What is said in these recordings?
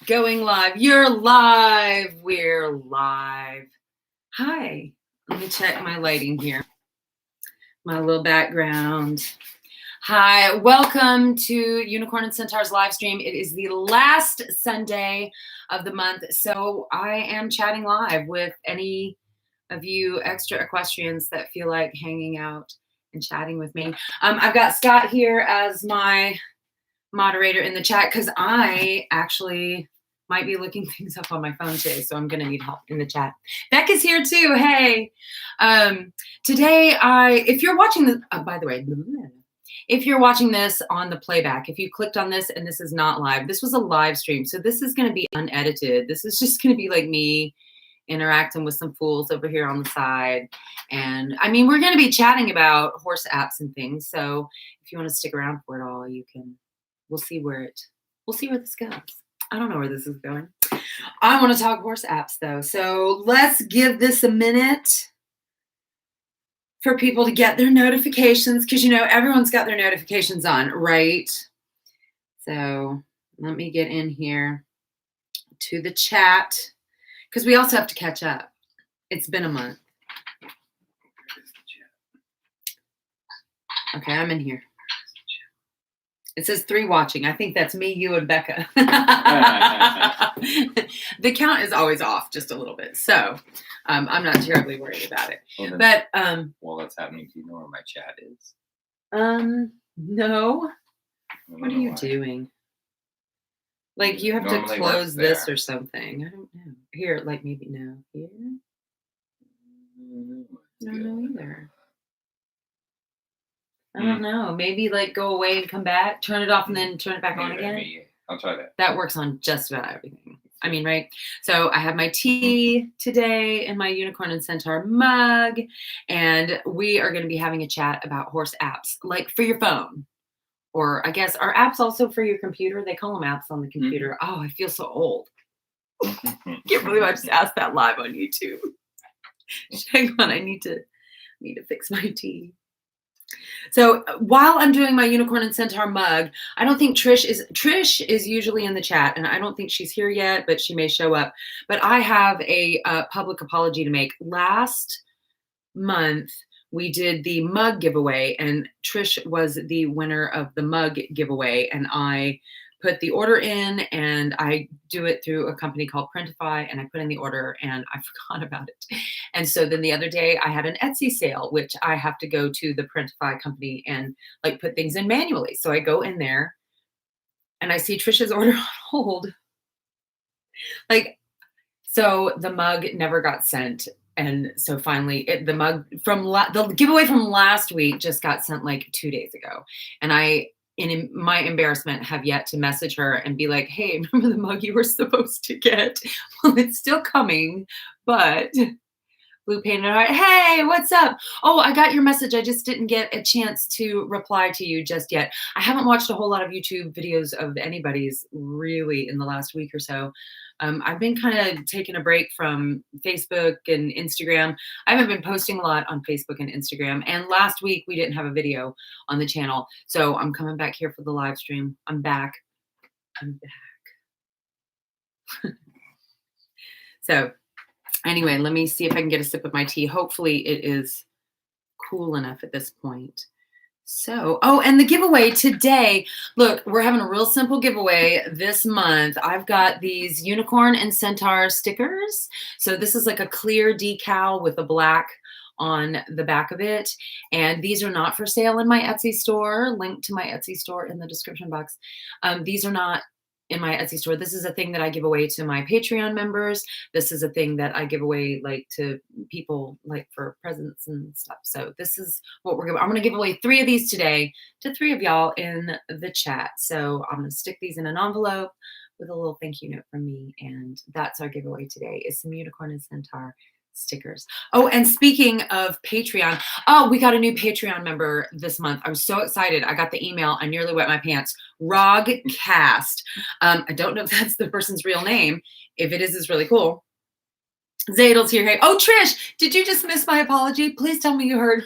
Going live. You're live. We're live. Hi. Let me check my lighting here. My little background. Hi. Welcome to Unicorn and Centaur's live stream. It is the last Sunday of the month, so I am chatting live with any of you extra equestrians that feel like hanging out and chatting with me. I've got Scott here as my moderator in the chat because I actually might be looking things up on my phone today, so I'm going to need help in the chat. Beck is here too. Hey, today if you're watching this, by the way, if you're watching this on the playback, if you clicked on this and this is not live, this was a live stream, so this is going to be unedited. This is just going to be like me interacting with some fools over here on the side. And I mean, we're going to be chatting about horse apps and things, so if you want to stick around for it all, you can. We'll see where this goes. I don't know where this is going. I want to talk horse apps though. So let's give this a minute for people to get their notifications, because you know everyone's got their notifications on, right? So let me get in here to the chat, because we also have to catch up. It's been a month. Okay, I'm in here. It says 3 watching. I think that's me, you, and Becca. The count is always off just a little bit. So I'm not terribly worried about it. Well, but while that's happening, do you know where my chat is? No. What are you doing? Like you have Normally to close this there. or something. I don't know. Here, like maybe no. Here? I don't know either. I don't know. Maybe like go away and come back, turn it off and then turn it back on again. I'll try that. That works on just about everything. I mean, right? So I have my tea today in my Unicorn and Centaur mug, and we are going to be having a chat about horse apps, like for your phone. Or I guess are apps also for your computer? They call them apps on the computer. Mm-hmm. Oh, I feel so old. Can't believe I just asked that live on YouTube. Hang on, I need to fix my tea. So while I'm doing my Unicorn and Centaur mug, I don't think Trish is usually in the chat, and I don't think she's here yet, but she may show up. But I have a public apology to make. Last month, we did the mug giveaway, and Trish was the winner of the mug giveaway, and I put the order in, and I do it through a company called Printify, and I put in the order and I forgot about it. And so then the other day I had an Etsy sale, which I have to go to the Printify company and like put things in manually. So I go in there and I see Trisha's order on hold. Like, so the mug never got sent. And so finally the mug from the giveaway from last week just got sent like 2 days ago. And I, in my embarrassment, have yet to message her and be like, hey, remember the mug you were supposed to get? Well, it's still coming, but Blue Painted Heart, hey, what's up? Oh, I got your message. I just didn't get a chance to reply to you just yet. I haven't watched a whole lot of YouTube videos of anybody's really in the last week or so. I've been kind of taking a break from Facebook and Instagram. I haven't been posting a lot on Facebook and Instagram. And last week we didn't have a video on the channel. So I'm coming back here for the live stream. I'm back. So anyway, let me see if I can get a sip of my tea. Hopefully it is cool enough at this point. So, oh, and the giveaway today, look, we're having a real simple giveaway this month. I've got these Unicorn and Centaur stickers. So this is like a clear decal with a black on the back of it. And these are not for sale in my Etsy store. Link to my Etsy store in the description box. These are not in my Etsy store. This is a thing that I give away to my Patreon members. This is a thing that I give away like to people like for presents and stuff. So this is what we're giving. I'm going to give away 3 of these today to 3 of y'all in the chat. So I'm going to stick these in an envelope with a little thank you note from me. And that's our giveaway today is some Unicorn and Centaur stickers. Oh, and speaking of Patreon, oh, we got a new Patreon member this month. I'm so excited. I got the email. I nearly wet my pants. Rogcast. I don't know if that's the person's real name. If it is, it's really cool. Zadel's here. Hey, oh, Trish, did you just miss my apology? Please tell me you heard.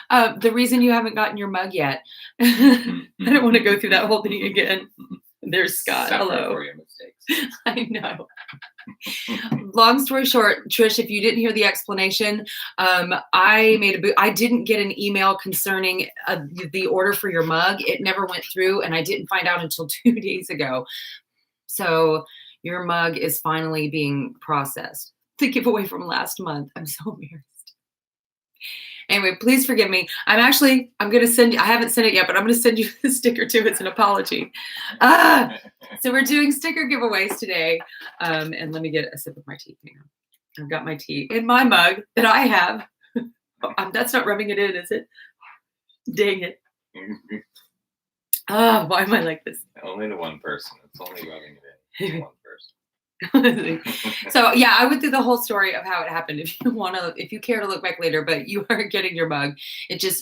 The reason you haven't gotten your mug yet. I don't want to go through that whole thing again. There's Scott. Suffer Hello. for your mistakes. I know. Long story short, Trish, if you didn't hear the explanation, I didn't get an email concerning the order for your mug. It never went through, and I didn't find out until 2 days ago. So your mug is finally being processed. The giveaway from last month. I'm so embarrassed. Anyway, please forgive me. I'm going to send you, I haven't sent it yet, but I'm going to send you the sticker too. It's an apology. So we're doing sticker giveaways today. And let me get a sip of my tea. Hang on. I've got my tea in my mug that I have. That's not rubbing it in, is it? Dang it. Why am I like this? Only to one person. It's only rubbing it in to one person. So yeah, I went through the whole story of how it happened. If you care to look back later, but you are getting your mug.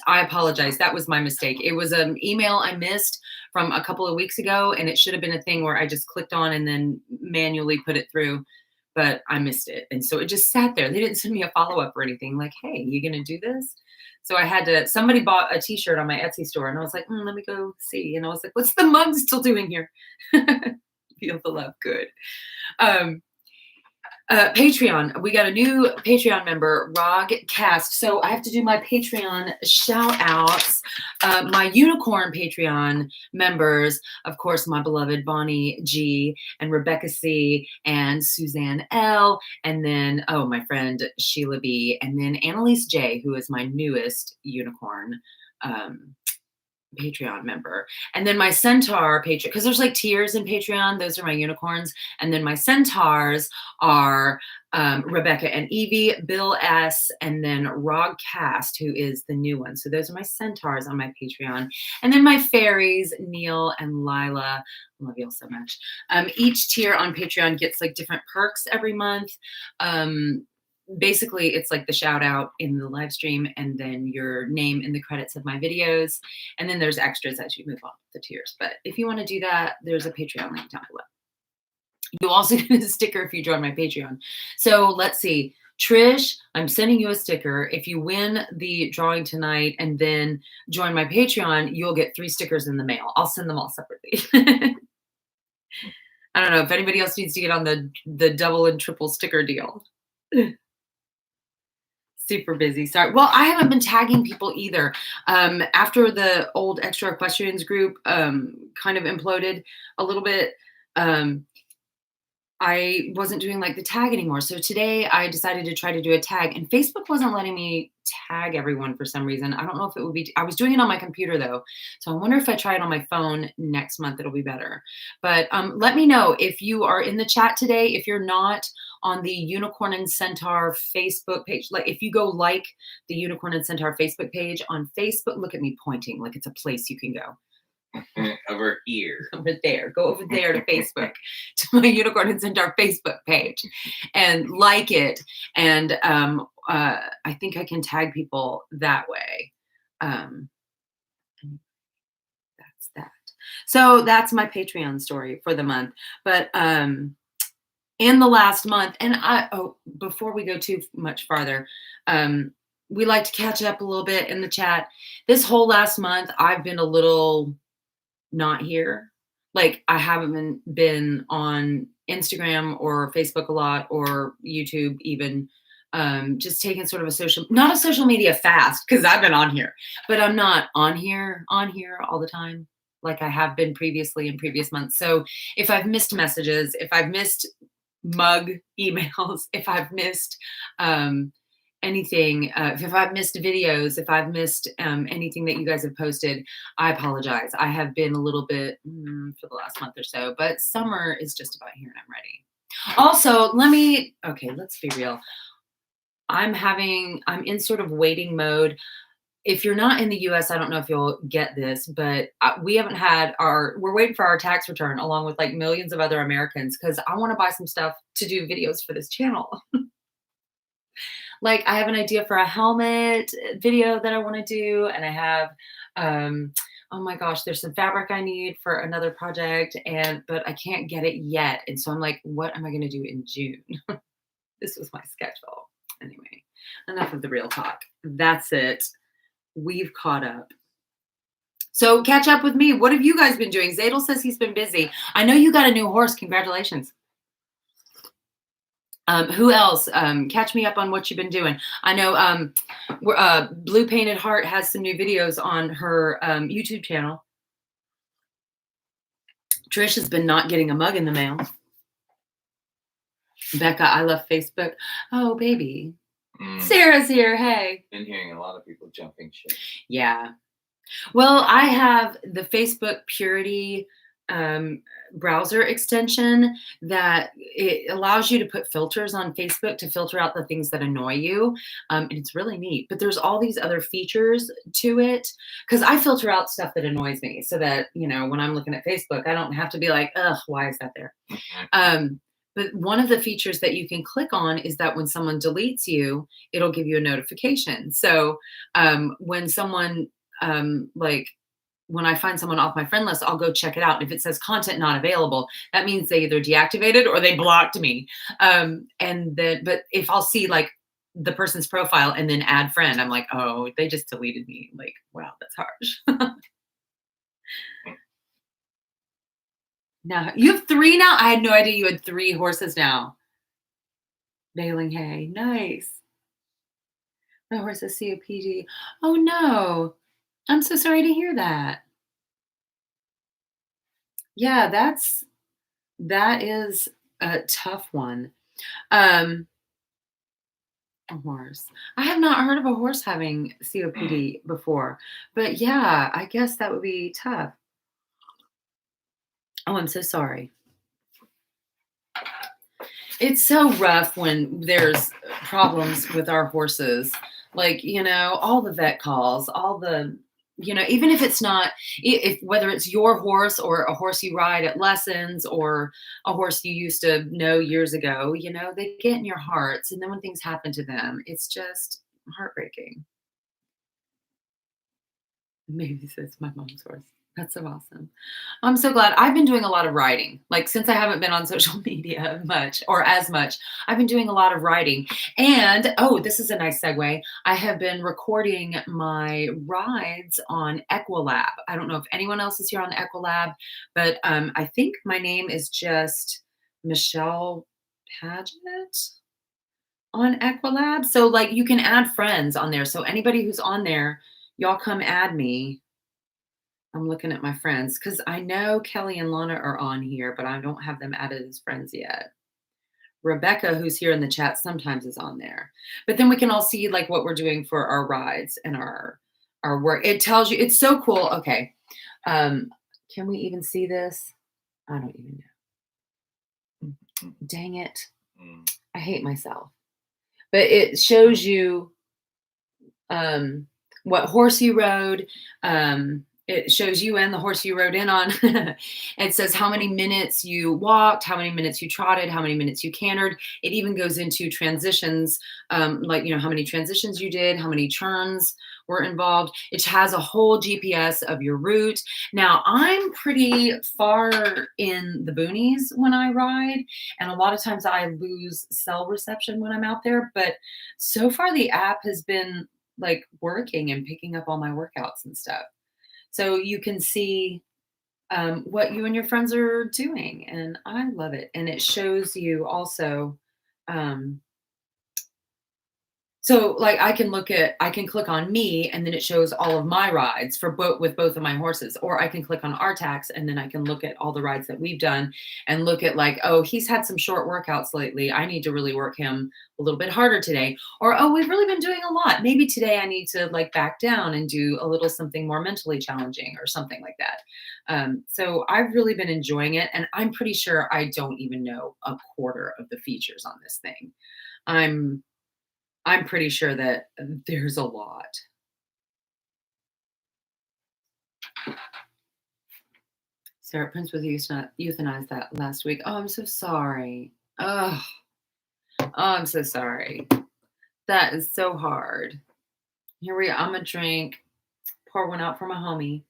I apologize. That was my mistake. It was an email I missed from a couple of weeks ago, and it should have been a thing where I just clicked on and then manually put it through, but I missed it. And so it just sat there. They didn't send me a follow-up or anything like, hey, you going to do this? So somebody bought a t-shirt on my Etsy store, and I was like, let me go see. And I was like, what's the mug still doing here? Feel the love. Good. Patreon. We got a new Patreon member, Rogcast. So I have to do my Patreon shout outs. My Unicorn Patreon members, of course, my beloved Bonnie G and Rebecca C and Suzanne L. And then, my friend Sheila B. And then Annalise J, who is my newest Unicorn Patreon member. And then my Centaur Patreon, because there's like tiers in Patreon. Those are my unicorns. And then my Centaurs are Rebecca and Evie, Bill S, and then Rogcast, who is the new one. So those are my Centaurs on my Patreon. And then my fairies, Neil and Lila. I love you all so much. Each tier on Patreon gets like different perks every month. Basically, it's like the shout out in the live stream and then your name in the credits of my videos. And then there's extras as you move on the tiers. But if you want to do that, there's a Patreon link down below. You also get a sticker if you join my Patreon. So let's see. Trish, I'm sending you a sticker. If you win the drawing tonight and then join my Patreon, you'll get 3 stickers in the mail. I'll send them all separately. I don't know if anybody else needs to get on the double and triple sticker deal. Super busy. Sorry. Well, I haven't been tagging people either. After the old Extra Equestrians group kind of imploded a little bit, I wasn't doing like the tag anymore. So today I decided to try to do a tag, and Facebook wasn't letting me tag everyone for some reason. I don't know if it would be, I was doing it on my computer though. So I wonder if I try it on my phone next month, it'll be better. But let me know if you are in the chat today, if you're not on the Unicorn and Centaur Facebook page. Like if you go like the Unicorn and Centaur Facebook page on Facebook, look at me pointing like it's a place you can go. Over here. Over there. Go over there to Facebook, to my Unicorn and Centaur Facebook page and like it. And I think I can tag people that way. That's that. So that's my Patreon story for the month. But in the last month, and before we go too much farther, we like to catch up a little bit in the chat. This whole last month, I've been a little not here. Like I haven't been on Instagram or Facebook a lot or YouTube even. Just taking sort of not a social media fast, because I've been on here, but I'm not on here all the time like I have been previously in previous months. So if I've missed messages, if I've missed mug emails, if I've missed anything, if I've missed videos, if I've missed anything that you guys have posted, I apologize. I have been a little bit for the last month or so, but summer is just about here and I'm ready. Also, let's be real. I'm in sort of waiting mode. If you're not in the US, I don't know if you'll get this, but we're waiting for our tax return along with like millions of other Americans, because I want to buy some stuff to do videos for this channel. Like I have an idea for a helmet video that I want to do. And I have, oh my gosh, there's some fabric I need for another project, but I can't get it yet. And so I'm like, what am I going to do in June? This was my schedule. Anyway, enough of the real talk. That's it. We've caught up. So catch up with me. What have you guys been doing? Zadel says he's been busy. I know you got a new horse. Congratulations. Who else? Catch me up on what you've been doing. I know Blue Painted Heart has some new videos on her YouTube channel. Trish has been not getting a mug in the mail. Becca, I love Facebook. Oh, baby. Sarah's here. Hey. Been hearing a lot of people jumping ship. Yeah. Well, I have the Facebook Purity browser extension that it allows you to put filters on Facebook to filter out the things that annoy you. And it's really neat. But there's all these other features to it because I filter out stuff that annoys me so that, when I'm looking at Facebook, I don't have to be like, ugh, why is that there? But one of the features that you can click on is that when someone deletes you, it'll give you a notification. So when someone when I find someone off my friend list, I'll go check it out. And if it says content not available, that means they either deactivated or they blocked me. But if I'll see like the person's profile and then add friend, I'm like, oh, they just deleted me. Like, wow, that's harsh. Now you have 3 now. I had no idea you had 3 horses now. Baling hay, nice. My horse has COPD. Oh no. I'm so sorry to hear that. Yeah, that is a tough one. A horse. I have not heard of a horse having COPD before, but yeah, I guess that would be tough. Oh, I'm so sorry. It's so rough when there's problems with our horses. Like, all the vet calls, all the even if it's not, if whether it's your horse or a horse you ride at lessons or a horse you used to know years ago, they get in your hearts. And then when things happen to them, it's just heartbreaking. Maybe it's my mom's horse. That's so awesome. I'm so glad. I've been doing a lot of writing. Like since I haven't been on social media much or as much, I've been doing a lot of writing. And this is a nice segue. I have been recording my rides on Equilab. I don't know if anyone else is here on Equilab, but I think my name is just Michelle Paget on Equilab. So like you can add friends on there. So anybody who's on there, y'all come add me. I'm looking at my friends because I know Kelly and Lana are on here, but I don't have them added as friends yet. Rebecca, who's here in the chat, sometimes is on there. But then we can all see like what we're doing for our rides and our work. It tells you, it's so cool. Okay. Can we even see this? I don't even know. Dang it. I hate myself. But it shows you what horse you rode. It shows you and the horse you rode in on. It says how many minutes you walked, how many minutes you trotted, how many minutes you cantered. It even goes into transitions, like, how many transitions you did, how many turns were involved. It has a whole GPS of your route. Now, I'm pretty far in the boonies when I ride, and a lot of times I lose cell reception when I'm out there. But so far, the app has been like working and picking up all my workouts and stuff. So you can see what you and your friends are doing. And I love it. And it shows you also. So like I can click on me and then it shows all of my rides with both of my horses, or I can click on Artax and then I can look at all the rides that we've done and look at like, oh, he's had some short workouts lately. I need to really work him a little bit harder today. Or, oh, we've really been doing a lot. Maybe today I need to like back down and do a little something more mentally challenging or something like that. So I've really been enjoying it. And I'm pretty sure I don't even know a quarter of the features on this thing. I'm pretty sure that there's a lot. Sarah Prince was euthanized that last week. Oh, I'm so sorry. Oh, I'm so sorry. That is so hard. Here we are. I'm going to drink. Pour one out for my homie.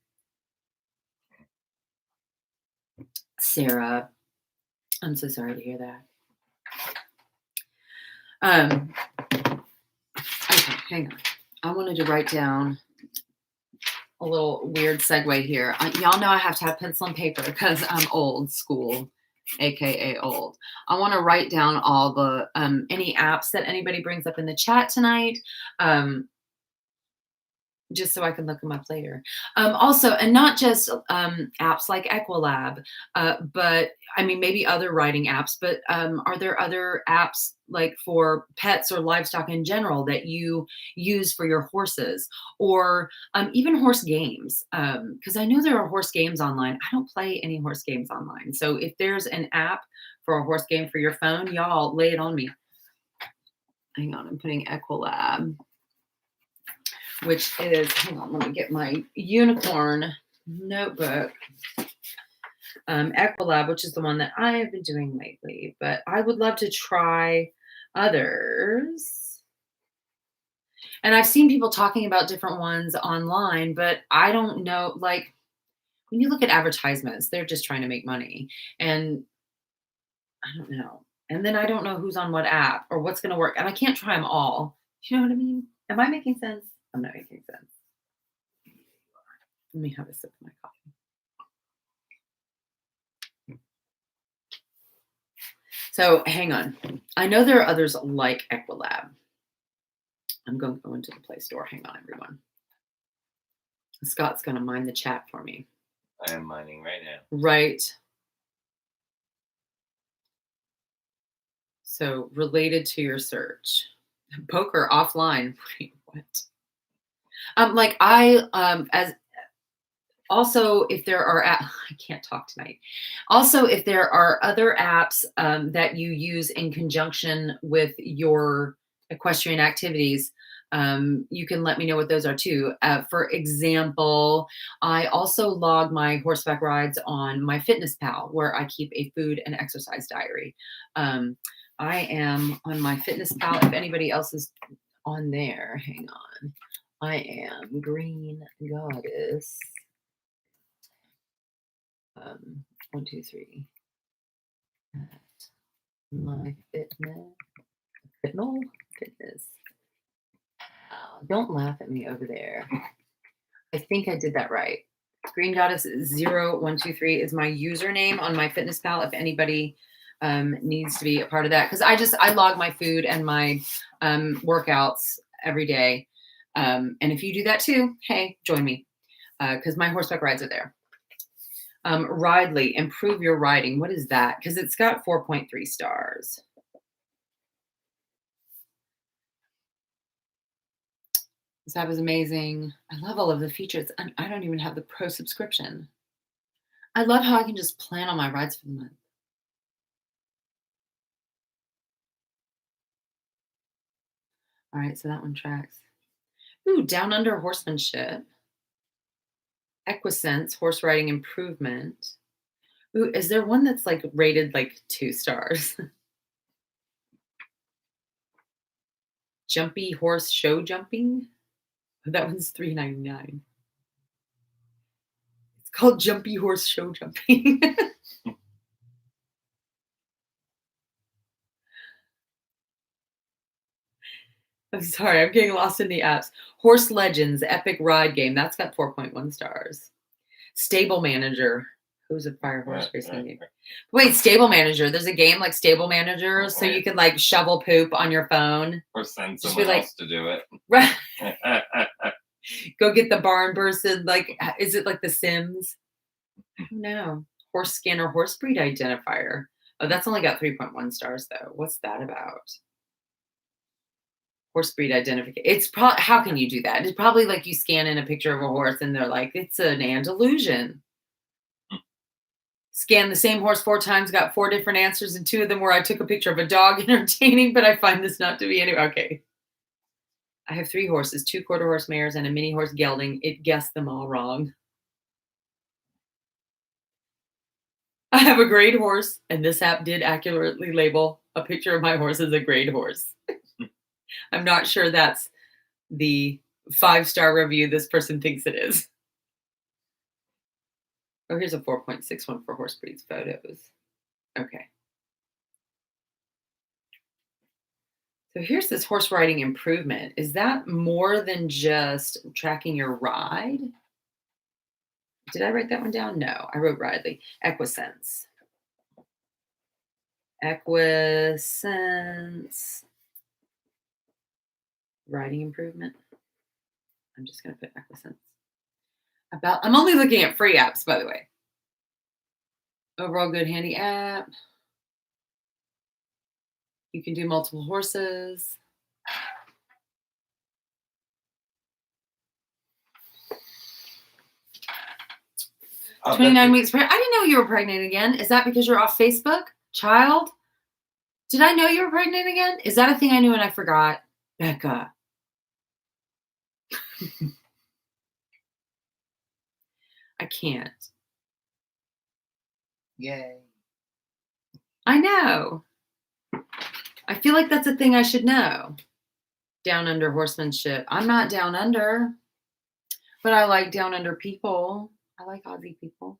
Sarah, I'm so sorry to hear that. Okay, hang on. I wanted to write down a little weird segue here. Y'all know I have to have pencil and paper because I'm old school, aka old. I want to write down all the any apps that anybody brings up in the chat tonight. Just so I can look them up later. Also, and not just apps like Equilab, but I mean, maybe other writing apps, but are there other apps like for pets or livestock in general that you use for your horses or even horse games? Because I know there are horse games online. I don't play any horse games online. So if there's an app for a horse game for your phone, y'all lay it on me. Hang on, I'm putting Equilab, which is, hang on, let me get my Unicorn notebook. Equilab, which is the one that I have been doing lately, but I would love to try others. And I've seen people talking about different ones online, but I don't know, like when you look at advertisements, they're just trying to make money. And I don't know. And then I don't know who's on what app or what's going to work. And I can't try them all. You know what I mean? Am I making sense? I'm not making sense. Let me have a sip of my coffee. So hang on. I know there are others like Equilab. I'm going to go into the Play Store. Hang on, everyone. Scott's going to mind the chat for me. I am mining right now. Right. So related to your search. Poker offline. Wait, what? Like as also if there are I can't talk tonight. Also, if there are other apps that you use in conjunction with your equestrian activities, you can let me know what those are too. For example, I also log my horseback rides on my Fitness Pal, where I keep a food and exercise diary. I am on my Fitness Pal. If anybody else is on there, hang on. I am Green Goddess. 1, 2, 3. My fitness. Don't laugh at me over there. I think I did that right. Green Goddess 0123 is my username on my Fitness Pal. If anybody needs to be a part of that, because I log my food and my workouts every day. And if you do that too, hey, join me, because my horseback rides are there. Ridely, improve your riding. What is that? Because it's got 4.3 stars. This app is amazing. I love all of the features. I don't even have the pro subscription. I love how I can just plan on my rides for the month. All right, so that one tracks. Ooh, Down Under Horsemanship. Equisense, horse riding improvement. Ooh, is there one that's like rated like 2 stars? Jumpy Horse Show Jumping. That one's $3.99. It's called Jumpy Horse Show Jumping. I'm sorry, I'm getting lost in the apps. Horse Legends, Epic Ride Game. That's got 4.1 stars. Stable Manager. Who's a fire horse racing game? Wait, Stable Manager. There's a game like Stable Manager, so you can like shovel poop on your phone. Or send someone else to do it. Right. Go get the barn person. Like, is it like The Sims? I don't know. Horse skin or horse breed identifier. Oh, that's only got 3.1 stars though. What's that about? Horse breed identification. It's probably, how can you do that? It's probably like you scan in a picture of a horse and they're like, it's an Andalusian. Scanned the same horse 4 times, got 4 different answers, and 2 of them where I took a picture of a dog entertaining, but I find this not to be any. Okay. I have 3 horses, 2 quarter horse mares, and a mini horse gelding. It guessed them all wrong. I have a grade horse, and this app did accurately label a picture of my horse as a grade horse. I'm not sure that's the 5-star review this person thinks it is. Oh, here's a 4.61 for horse breeds photos. Okay. So here's this horse riding improvement. Is that more than just tracking your ride? Did I write that one down? No, I wrote Ridley. Equisense. Equisense. Writing improvement. I'm just going to put Equisense. I'm only looking at free apps, by the way. Overall good handy app. You can do multiple horses. Oh, 29 weeks pregnant. I didn't know you were pregnant again. Is that because you're off Facebook? Child? Did I know you were pregnant again? Is that a thing I knew and I forgot? Becca. I can't. Yay. I know. I feel like that's a thing I should know. Down under horsemanship. I'm not down under, but I like down under people. I like Aussie people.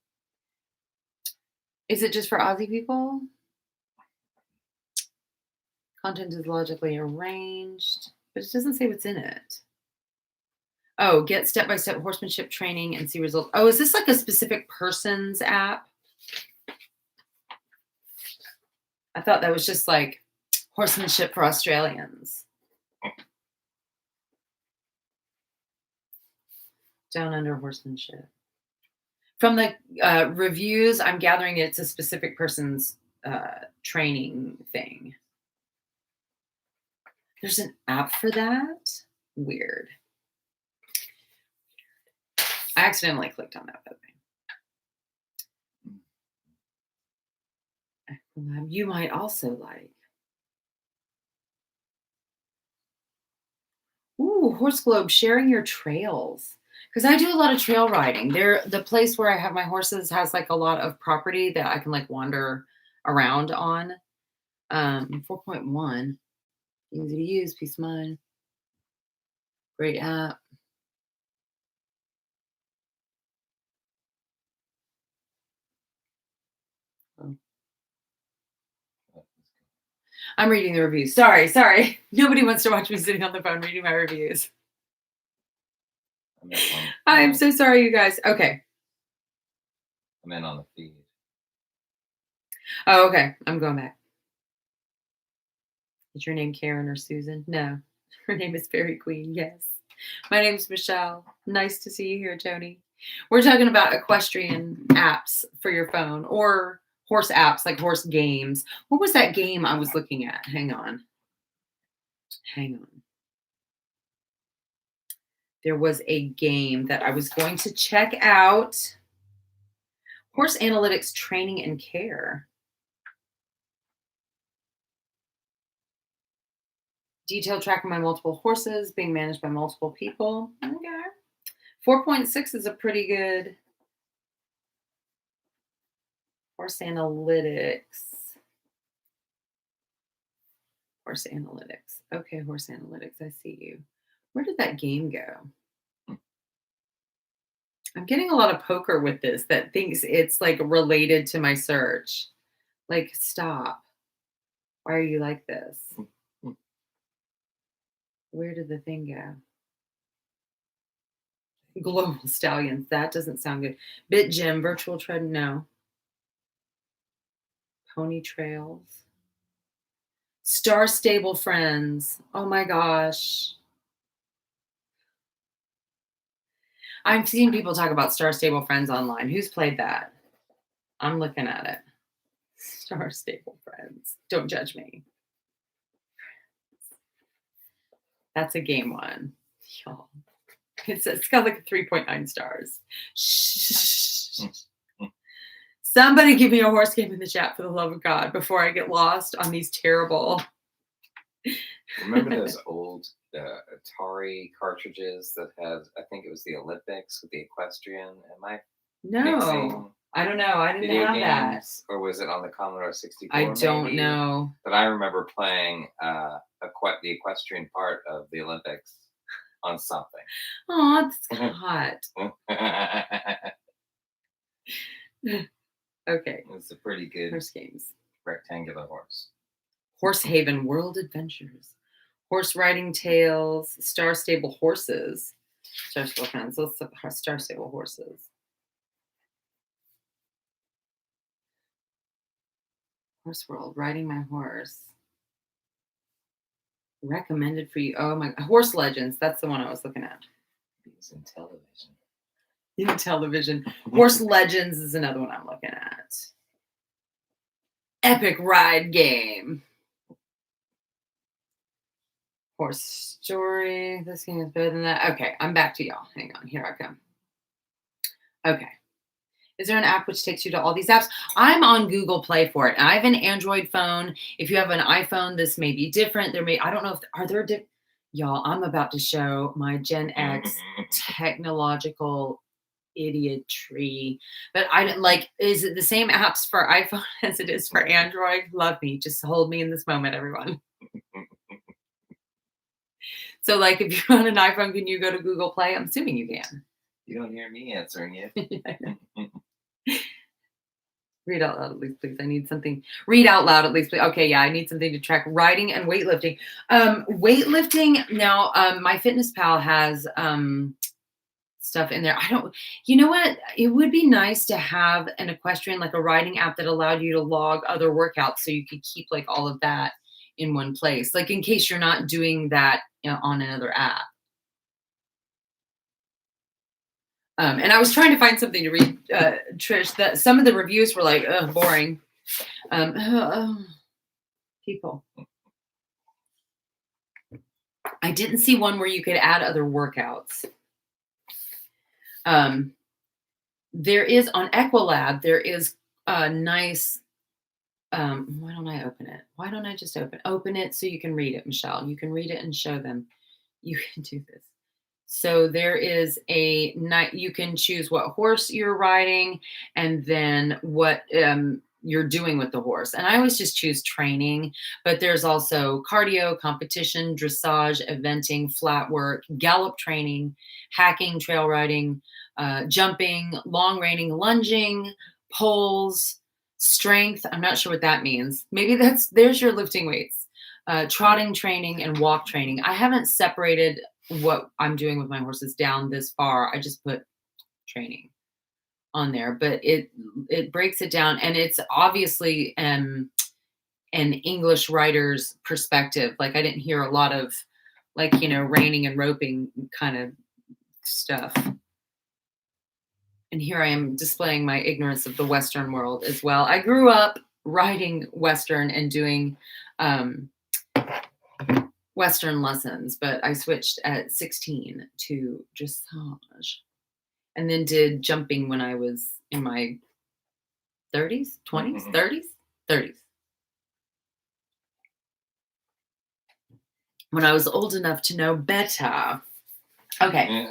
Is it just for Aussie people? Content is logically arranged, but it doesn't say what's in it. Oh, get step-by-step horsemanship training and see results. Oh, is this like a specific person's app? I thought that was just like horsemanship for Australians. Down under horsemanship. From the reviews, I'm gathering it's a specific person's training thing. There's an app for that? Weird. I accidentally clicked on that, by the way. You might also like. Ooh, Horse Globe, sharing your trails. Because I do a lot of trail riding. The place where I have my horses has like a lot of property that I can like wander around on. 4.1. Easy to use, peace of mind. Great app. Oh. I'm reading the reviews. Sorry. Nobody wants to watch me sitting on the phone reading my reviews. I'm so sorry, you guys. Okay. I'm in on the feed. Oh, okay. I'm going back. Is your name Karen or Susan? No. Her name is Fairy Queen. Yes. My name's Michelle. Nice to see you here, Tony. We're talking about equestrian apps for your phone or horse apps, like horse games. What was that game I was looking at? Hang on. There was a game that I was going to check out. Horse analytics, training, and care. Detailed tracking my multiple horses, being managed by multiple people. Okay. 4.6 is a pretty good horse analytics. Horse analytics. Okay, horse analytics. I see you. Where did that game go? I'm getting a lot of poker with this that thinks it's like related to my search. Like, stop. Why are you like this? Where did the thing go? Global Stallions. That doesn't sound good. Bit Gym, virtual tread. No. Pony Trails. Star Stable Friends. Oh my gosh. I've seen people talk about Star Stable Friends online. Who's played that? I'm looking at it. Star Stable Friends. Don't judge me. That's a game one. Y'all. It's got like 3.9 stars. Shh. Somebody give me a horse game in the chat for the love of God before I get lost on these terrible. Remember those old Atari cartridges that had, I think it was the Olympics with the equestrian? Am I No, I don't know. I didn't have that. Or was it on the Commodore 64? I don't know. But I remember playing the equestrian part of the Olympics on something. Oh, that's hot. Okay. It's a pretty good horse games. Rectangular horse. Horse Haven World Adventures. Horse Riding Tales. Star Stable Horses. Star Stable Friends. Let's look at Star Stable Horses. Horse World, riding my horse. Recommended for you. Oh my, Horse Legends. That's the one I was looking at. It's in television. In television. Horse Legends is another one I'm looking at. Epic ride game. Horse Story. This game is better than that. Okay, I'm back to y'all. Hang on, here I come. Okay. Is there an app which takes you to all these apps? I'm on Google Play for it. I have an Android phone. If you have an iPhone, this may be different. I don't know if, are there, y'all, I'm about to show my Gen X technological idiotry. But I didn't like, is it the same apps for iPhone as it is for Android? Love me. Just hold me in this moment, everyone. So like if you're on an iPhone, can you go to Google Play? I'm assuming you can. You don't hear me answering it. Read out loud at least, please. I need something. Read out loud at least, please. Okay, yeah, I need something to track riding and weightlifting. Weightlifting, now, MyFitnessPal has stuff in there. You know what? It would be nice to have an equestrian, like a riding app that allowed you to log other workouts so you could keep like all of that in one place. Like in case you're not doing that on another app. And I was trying to find something to read, Trish, that some of the reviews were like, ugh, boring. People. I didn't see one where you could add other workouts. There is on Equilab, there is a nice, why don't I open it? Why don't I just open it so you can read it, Michelle? You can read it and show them. You can do this. So there is you can choose what horse you're riding and then what you're doing with the horse. And I always just choose training, but there's also cardio, competition, dressage, eventing, flat work, gallop training, hacking, trail riding, jumping, long reining, lunging, poles, strength. I'm not sure what that means. Maybe there's your lifting weights, trotting training and walk training. I haven't separated what I'm doing with my horses down this far. I just put training on there, but it breaks it down, and it's obviously an English writer's perspective. Like I didn't hear a lot of like, reining and roping kind of stuff. And here I am displaying my ignorance of the Western world as well. I grew up riding Western and doing Western lessons, but I switched at 16 to dressage and then did jumping when I was in my 30s, 20s, 30s. When I was old enough to know better. Okay.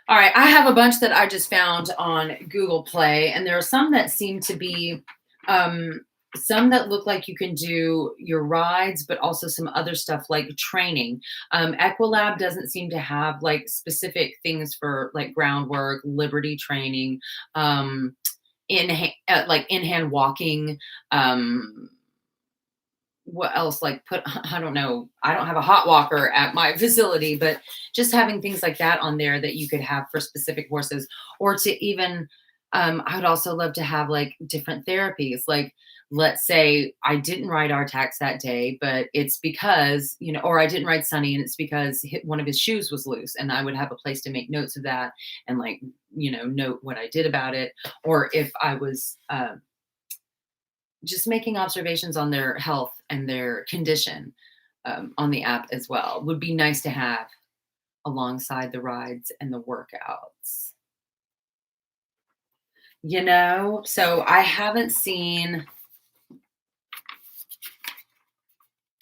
All right. I have a bunch that I just found on Google Play, and there are some that seem to be some that look like you can do your rides, but also some other stuff like training. Equilab doesn't seem to have like specific things for like groundwork, liberty training, in-hand walking. What else? Like I don't know. I don't have a hot walker at my facility, but just having things like that on there that you could have for specific horses, or to even, I would also love to have like different therapies. Like, let's say I didn't ride Artax that day, but it's because, or I didn't ride Sunny and it's because one of his shoes was loose, and I would have a place to make notes of that and like, note what I did about it. Or if I was just making observations on their health and their condition on the app as well would be nice to have alongside the rides and the workouts. So I haven't seen.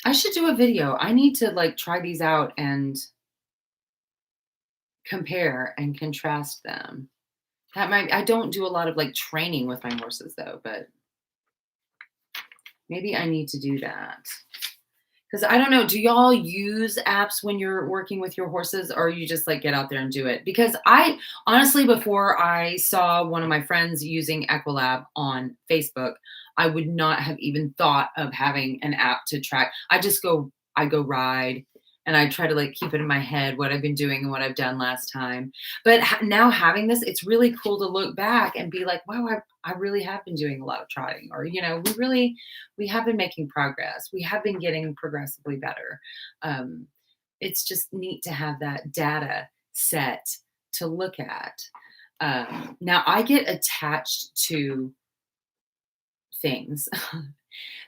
I should do a video. I need to like try these out and compare and contrast them. I don't do a lot of like training with my horses though, but maybe I need to do that. Because I don't know, do y'all use apps when you're working with your horses, or you just like get out there and do it? Because I honestly, before I saw one of my friends using Equilab on Facebook, I would not have even thought of having an app to track. I go ride and I try to like keep it in my head what I've been doing and what I've done last time. But now having this, it's really cool to look back and be like, wow, I really have been doing a lot of trotting, or, we have been making progress. We have been getting progressively better. Um, it's just neat to have that data set to look at. Now I get attached to things.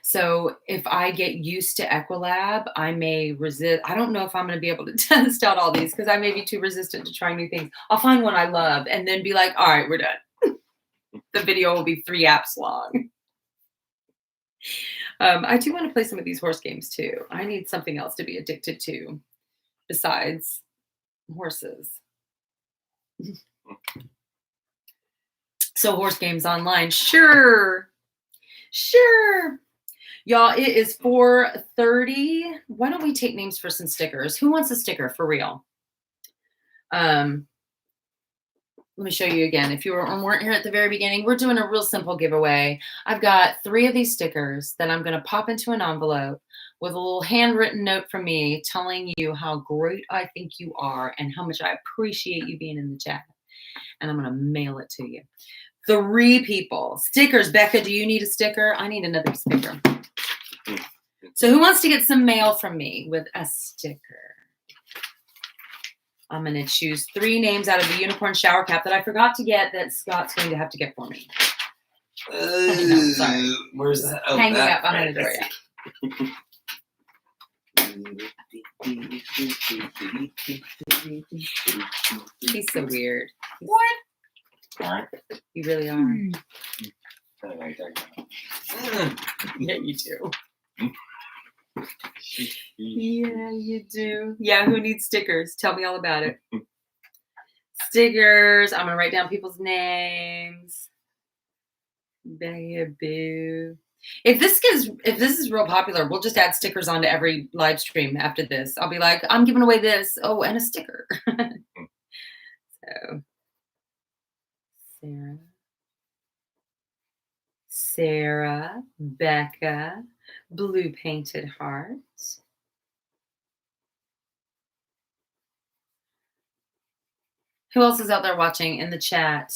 So if I get used to Equilab, I may resist. I don't know if I'm going to be able to test out all these because I may be too resistant to trying new things. I'll find one I love and then be like, all right, we're done. The video will be 3 apps long. I do want to play some of these horse games too. I need something else to be addicted to besides horses. So horse games online, sure. Y'all, it is 4:30. Why don't we take names for some stickers? Who wants a sticker for real? Let me show you again. If you weren't here at the very beginning, we're doing a real simple giveaway. I've got 3 of these stickers that I'm going to pop into an envelope with a little handwritten note from me telling you how great I think you are and how much I appreciate you being in the chat. And I'm going to mail it to you. 3 people. Stickers. Becca, do you need a sticker? I need another sticker. So who wants to get some mail from me with a sticker? I'm going to choose 3 names out of the unicorn shower cap that I forgot to get that Scott's going to have to get for me. Sorry. Where's that? Oh, hanging that out behind the door. He's so weird. What? You really are. Yeah, you do. Yeah, you do. Yeah, who needs stickers? Tell me all about it. Stickers. I'm gonna write down people's names. Boo. If this is real popular, we'll just add stickers onto every live stream after this. I'll be like, I'm giving away this. Oh, and a sticker. So Sarah, Becca, blue painted hearts. Who else is out there watching in the chat?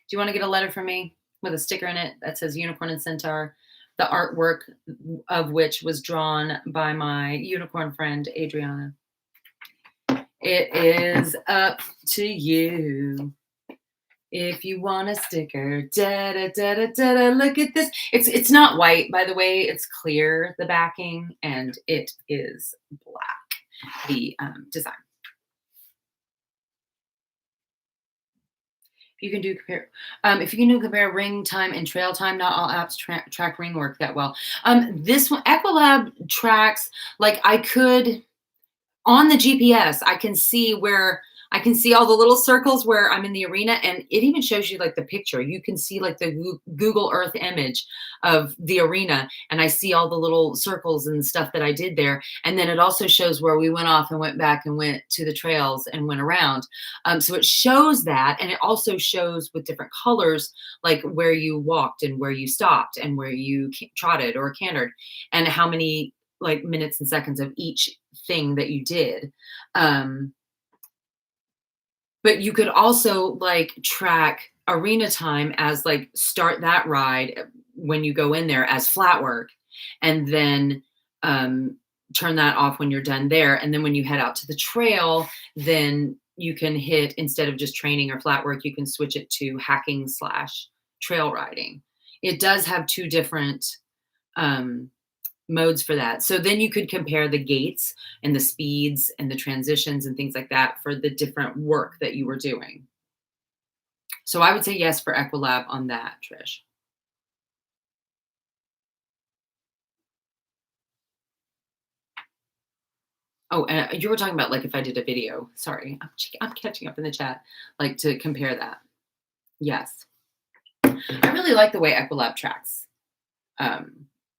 Do you want to get a letter from me with a sticker in it that says Unicorn and Centaur? The artwork of which was drawn by my unicorn friend, Adriana. It is up to you. If you want a sticker, da da da da da da. Look at this. It's not white, by the way. It's clear, the backing, and it is black. The design. If you can do compare ring time and trail time, not all apps track ring work that well. This one, Equilab tracks, like I could, on the GPS, I can see all the little circles where I'm in the arena, and it even shows you like the picture. You can see like the Google Earth image of the arena, and I see all the little circles and stuff that I did there. And then it also shows where we went off and went back and went to the trails and went around. So it shows that, and it also shows with different colors, like where you walked and where you stopped and where you trotted or cantered, and how many like minutes and seconds of each thing that you did. But you could also like track arena time as like start that ride when you go in there as flat work, and then turn that off when you're done there. And then when you head out to the trail, then you can hit, instead of just training or flat work, you can switch it to hacking / trail riding. It does have 2 different modes for that. So then you could compare the gaits and the speeds and the transitions and things like that for the different work that you were doing. So I would say yes for Equilab on that, Trish. Oh, and you were talking about like if I did a video. Sorry, I'm catching up in the chat. Like to compare that. Yes. I really like the way Equilab tracks.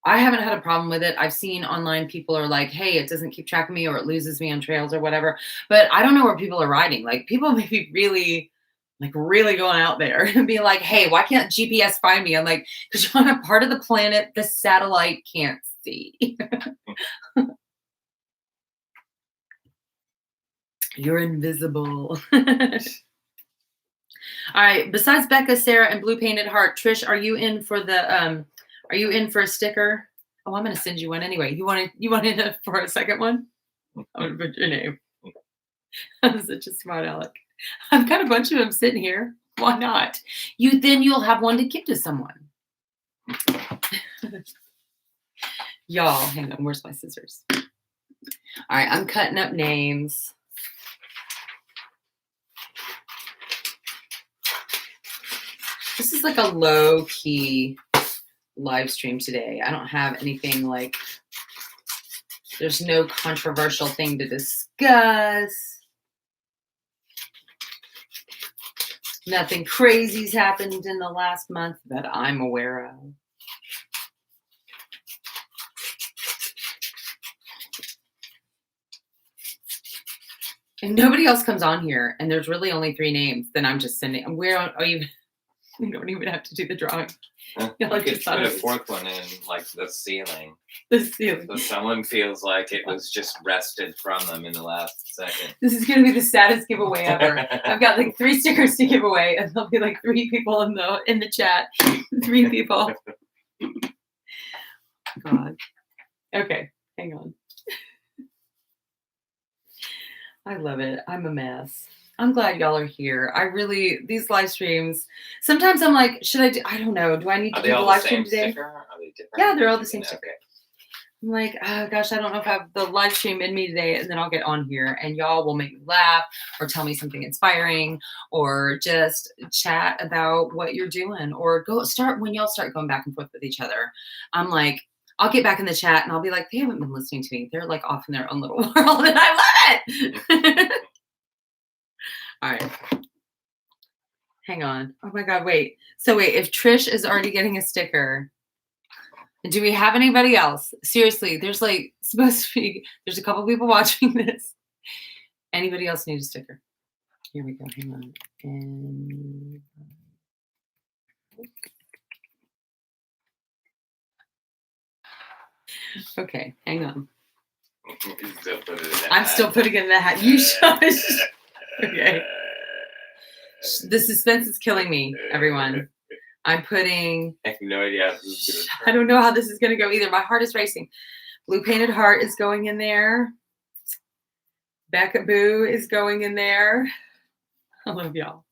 I haven't had a problem with it. I've seen online people are like, hey, it doesn't keep track of me or it loses me on trails or whatever. But I don't know where people are riding. Like people may be really going out there and be like, hey, why can't GPS find me? I'm like, because you're on a part of the planet the satellite can't see. You're invisible. All right. Besides Becca, Sarah, and Blue Painted Heart, Trish, are you in for the are you in for a sticker? Oh, I'm gonna send you one anyway. You want in for a second one? I'm gonna put your name. I'm such a smart aleck. I've got a bunch of them sitting here. Why not? You'll have one to give to someone. Y'all, hang on, where's my scissors? All right, I'm cutting up names. This is like a low key live stream today. I don't have anything like, there's no controversial thing to discuss. Nothing crazy's happened in the last month that I'm aware of. If nobody else comes on here and there's really only 3 names, then I'm just sending. Where are you? You don't even have to do the drawing. You could put a 4th one in, like the ceiling. The ceiling. So someone feels like it was just wrested from them in the last second. This is going to be the saddest giveaway ever. I've got like 3 stickers to give away, and there'll be like 3 people in the chat. 3 people. God. Okay, hang on. I love it. I'm a mess. I'm glad y'all are here. These live streams, sometimes I'm like, I don't know. Do I need to do the live stream today? Sticker? Are they different? Yeah, they're all the same sticker. I'm like, oh gosh, I don't know if I have the live stream in me today, and then I'll get on here and y'all will make me laugh or tell me something inspiring or just chat about what you're doing or when y'all start going back and forth with each other. I'm like, I'll get back in the chat and I'll be like, they haven't been listening to me. They're like off in their own little world and I love it. All right. Hang on. Oh my God, wait. So wait, if Trish is already getting a sticker, do we have anybody else? Seriously, there's like there's a couple people watching this. Anybody else need a sticker? Here we go. Hang on. And okay, hang on. I'm still putting it in the hat. You shush. Okay. The suspense is killing me, everyone. I'm putting. I have no idea how this is going to. I don't know how this is going to go either. My heart is racing. Blue Painted Heart is going in there. Becca Boo is going in there. I love y'all.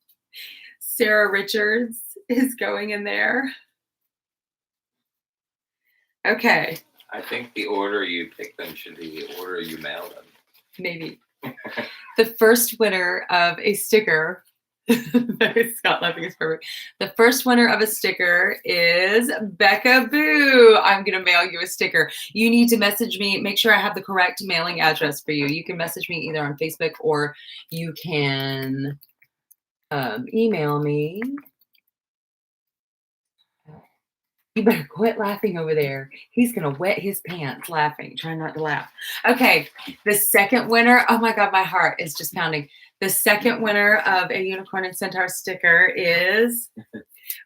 Sarah Richards is going in there. Okay. I think the order you pick them should be the order you mail them. Maybe. The first winner of a sticker. Scott laughing is perfect. The first winner of a sticker is Becca Boo. I'm going to mail you a sticker. You need to message me. Make sure I have the correct mailing address for you. You can message me either on Facebook or you can email me. You better quit laughing over there. He's going to wet his pants laughing. Try not to laugh. Okay. The second winner. Oh my God, my heart is just pounding. The second winner of a Unicorn and Centaur sticker is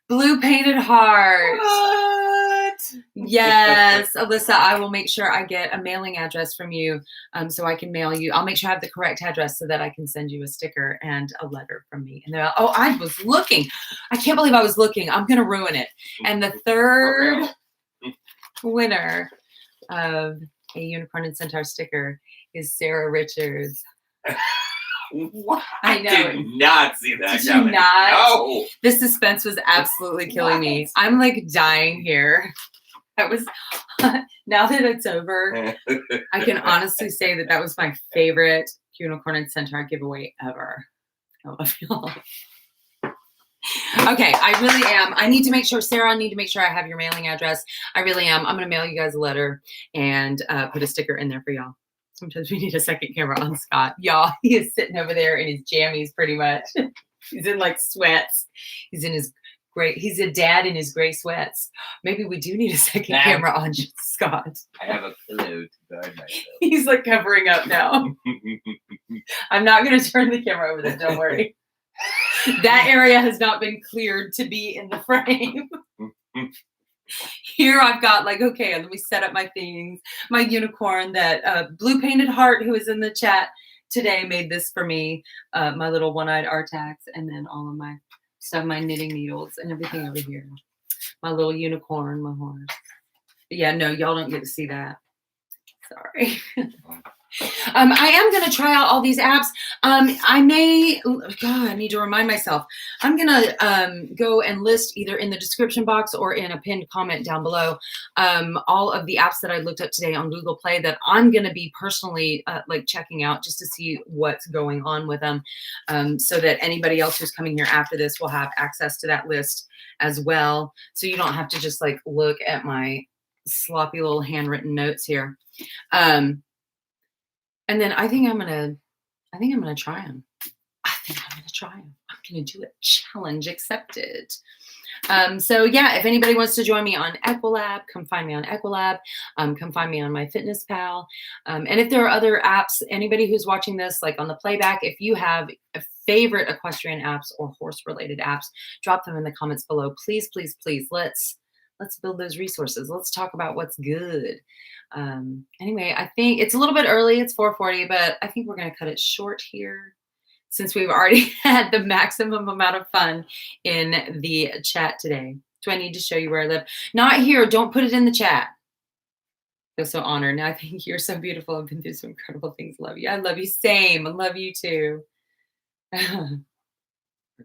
Blue Painted Heart. What? Yes, Alyssa, I will make sure I get a mailing address from you so I can mail you. I'll make sure I have the correct address so that I can send you a sticker and a letter from me. And I was looking. I can't believe I was looking. I'm going to ruin it. And the third winner of a Unicorn and Centaur sticker is Sarah Richards. What? I know. I did not see that Did coming. you not? No. The suspense was absolutely killing me. I'm like dying here. That was, now that it's over, I can honestly say that was my favorite Unicorn and Centaur giveaway ever. I love y'all. Okay, I really am. I need to make sure, Sarah, I need to make sure I have your mailing address. I really am. I'm going to mail you guys a letter and put a sticker in there for y'all. Sometimes we need a second camera on Scott. Y'all, he is sitting over there in his jammies pretty much. He's in like sweats. He's a dad in his gray sweats. Maybe we do need a second camera on Scott. I have a pillow to guard myself. He's like covering up now. I'm not going to turn the camera over there. Don't worry. That area has not been cleared to be in the frame. Here I've got like, okay, let me set up my things. My unicorn that Blue Painted Heart, who is in the chat today, made this for me. My little one-eyed Artax, and then all of my Stuff my knitting needles and everything over here. My little unicorn, my horse. But yeah, no, y'all don't get to see that. Sorry. I am going to try out all these apps. I need to remind myself. I'm going to go and list either in the description box or in a pinned comment down below all of the apps that I looked up today on Google Play that I'm going to be personally like checking out just to see what's going on with them, so that anybody else who's coming here after this will have access to that list as well. So you don't have to just like look at my sloppy little handwritten notes here. And then I think I'm gonna try them. I'm gonna do it. Challenge accepted. So yeah, if anybody wants to join me on Equilab, come find me on Equilab. Come find me on my Fitness Pal. And if there are other apps, anybody who's watching this, like on the playback, if you have a favorite equestrian apps or horse-related apps, drop them in the comments below. Please, please, please. Let's build those resources. Let's talk about what's good. Anyway, I think it's a little bit early. It's 4:40, but I think we're going to cut it short here since we've already had the maximum amount of fun in the chat today. Do I need to show you where I live? Not here. Don't put it in the chat. I feel so honored. Now I think you're so beautiful. I've been through some incredible things. Love you. I love you. Same. I love you too.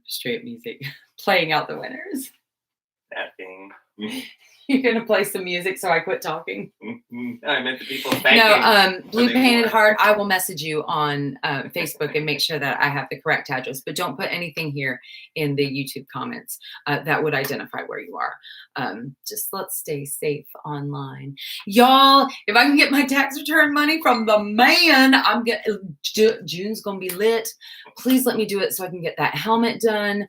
Straight music. Playing out the winners. That thing. You're gonna play some music so I quit talking. I meant the people thanking. No, Blue Painted Heart. I will message you on Facebook and make sure that I have the correct address. But don't put anything here in the YouTube comments that would identify where you are. Just let's stay safe online, y'all. If I can get my tax return money from the man, June's gonna be lit. Please let me do it so I can get that helmet done.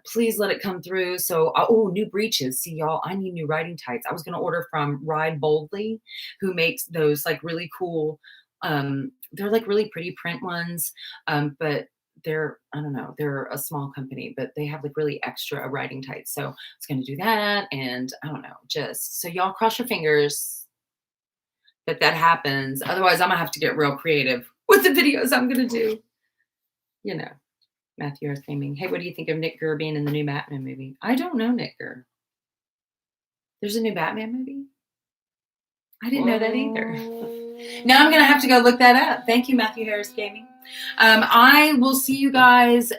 Please let it come through. So, new breeches. See, y'all, I need new riding tights. I was going to order from Ride Boldly, who makes those like really cool, they're like really pretty print ones. But they're a small company, but they have like really extra riding tights. So I was going to do that. And I don't know, just so y'all cross your fingers that happens. Otherwise I'm gonna have to get real creative with the videos I'm going to do, Matthew Earth Gaming. Hey, what do you think of Nick Gurr being in the new Batman movie? I don't know Nick Gurr. There's a new Batman movie? I didn't know that either. Now I'm going to have to go look that up. Thank you, Matthew Harris Gaming. I will see you guys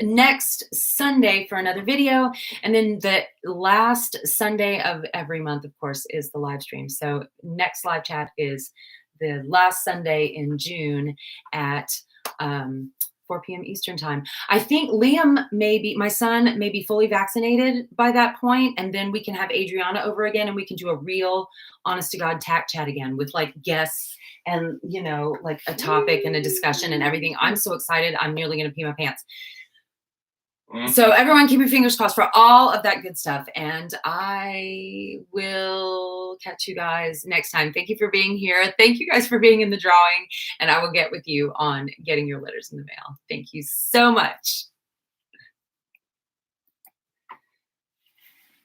next Sunday for another video. And then the last Sunday of every month, of course, is the live stream. So next live chat is the last Sunday in June at 4 p.m. Eastern time. I think Liam my son may be fully vaccinated by that point, and then we can have Adriana over again, and we can do a real honest to God tack chat again with like guests and, like a topic and a discussion and everything. I'm so excited. I'm nearly going to pee my pants. So everyone keep your fingers crossed for all of that good stuff. And I will catch you guys next time. Thank you for being here. Thank you guys for being in the drawing. And I will get with you on getting your letters in the mail. Thank you so much.